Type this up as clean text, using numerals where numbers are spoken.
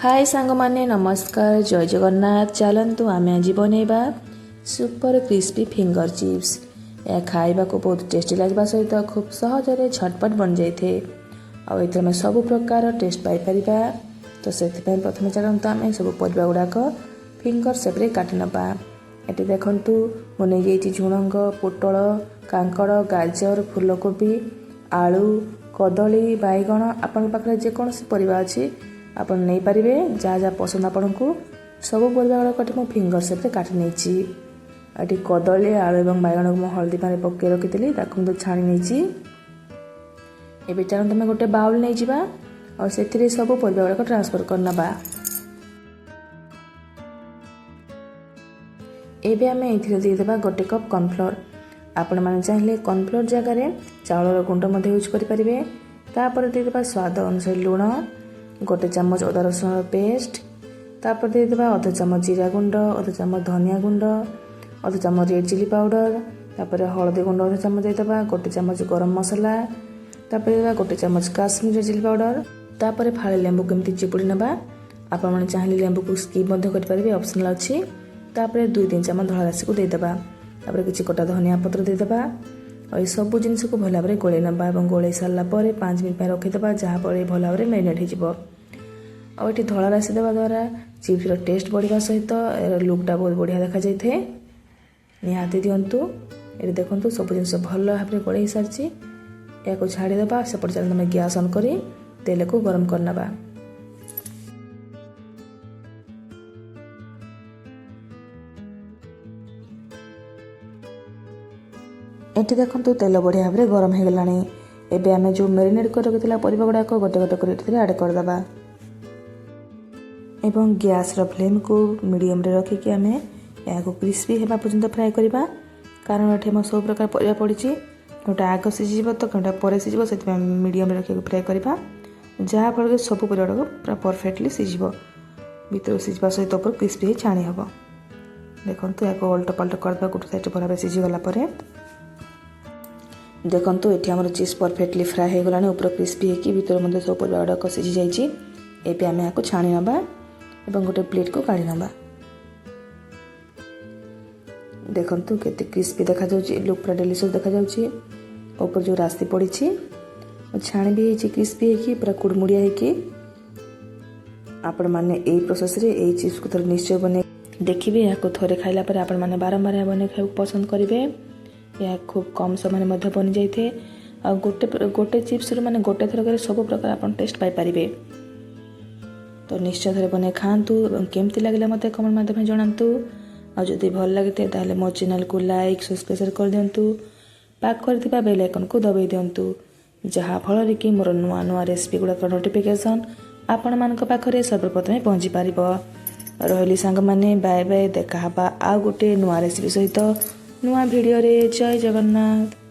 हाय सांग माने नमस्कार जय जगन्नाथ। चलतु आम आज बनैबा सुपर क्रिस्पी फिंगर चिप्स। यह खाइबा को बहुत टेस्टी लगे सहित खूब सहजरे झटपट बन जाए आम सब प्रकार टेस्ट पाइपर। तो से प्रथम चलतु आम सब परिवा गुड़ाक फिंगर सेप्रे काटि नवा। ये देखु मुझे झुणंग पोटल कांकड़ गाजर फूलकोबी आलू कदली बैगण आपण पाखे जेकोसी परिवा अच्छी आपन नहीं पारे जहाँ जहाँ पसंद आपन को सब परिवा गुड़ाक मु फिंगर सेप्रे काटि नहीं। ये कदली आलू और बैगण को हल्दी पानी पकई रखी छाणी नहीं। ये चलते आम गोटे बाउल नहीं जावा और से सब परिवा गुड़ाक ट्रांसफर करनवा। एबे आम ये देदेबा गोटे कप कॉर्नफ्लोर। आपण मैंने चाहिए कॉर्नफ्लोर जगार चाउल गुंड यूज करेंगे। तापर देदेबा स्वाद अनुसार लुण गोटे चामच अदा रसुण पेस्ट। तापर देदेबा अधा चामच जीरा गुंड अधा चामच धनिया गुंड अधा चामच रेड चिली पाउडर। तापर हलदी गुंड अधा चामच देदेबा गोटे चामच गरम मसला। तापर देदेबा गोटे चामच काश्मीरी चिली पाउडर। तापर फाड़े लेंबू केमती चिपुड़ी नवा। आपण मैंने चाहिए लेंबू को स्किप करेंगे ऑप्शनल अच्छी। तापर 2-3 चामच धला राशि को देदेबा। तापर किसी कटा धनिया पत्र देदेबा और ये सब जिनस को भल भाव गोले नवा। गोले सारा 5 मिनट रखीदे जहाँफल भल भाव मैरिनेट हो। और ये धला राशि देवा द्वारा चिप्सर टेस्ट बढ़िया सहित लुकटा बहुत बढ़िया देखा जाए। निहाती दिंतु ये देखो सब जिन भल भाव गोले सारी या छाड़ीदे सेपट चल तुम गैस ऑन कर तेल को गरम करनवा। ये देखो तेल बढ़िया भाव गरम हो गलानी। एबे आम जो मेरिनेट कर रखी परिवा गुड़ाक गोटे गोटे कर ऐड करदे एवं गैस फ्लेम को मीडियम रे रखिकी आम या क्रिस्पी होगा पर्यंत फ्राए करवा। कारण ये सब प्रकार परिवा पड़ी गोटे आग सीझ तो गोटे पर सीझ से मीडियम रे रखिक फ्राए करवा जहाँफल कि सब परिवा गुड़ाक पूरा परफेक्टली सीझ भर सीझा सहित ऊपर क्रिस्पी छाणी हम। देखो या अल्ट पल्ट करदे गोटे साइड भल भाव सीझीगला देखो ये आम चिप्स परफेक्टली फ्राए हो गलानी ऊपर क्रिस्पी होगी भर मध्य सब परिवा गुड़ाक सीझी जाए। आम या छाणी नवा एवं गोटे प्लेट को काढ़ी नवा। देखो केते क्रिस्पी देखा लुक पूरा डेलीशियस देखा ऊपर जो राशि पड़ी छाणी भी होती क्रिस्पी होगी पूरा कुड़मुड़िया होगी। आपण मैंने यही प्रोसेस रे यही चिप्स को थोड़े निश्चय बने देखिए या थे खाइला पर आपण मैंने बारंबार या बने खाई पसंद करेंगे। यह खूब कम समय में बन जाए आ गोटे चिप्स माने गोटे थरक सब प्रकार आप टेस्ट पाइपर। तो निश्चय थे बने खातु केमती लगे मत कमेंट माध्यम जनातु। और जदि भल लगे ताले मो चैनल को लाइक सब्सक्राइब कर दिंतु। पाखर बेल आइकन को दबाई दिंतु जहाँफल कि मोर नुआ नुआ रेसिपी गुड़ाक नोटिफिकेशन आपण मान पाखरे सर्वप्रथमे पहुँची पार। रही सांग माने बाय बाय देखा आ गोटे नुआ रेसिपी सहित नुआ वीडियो रे। जय जगन्नाथ।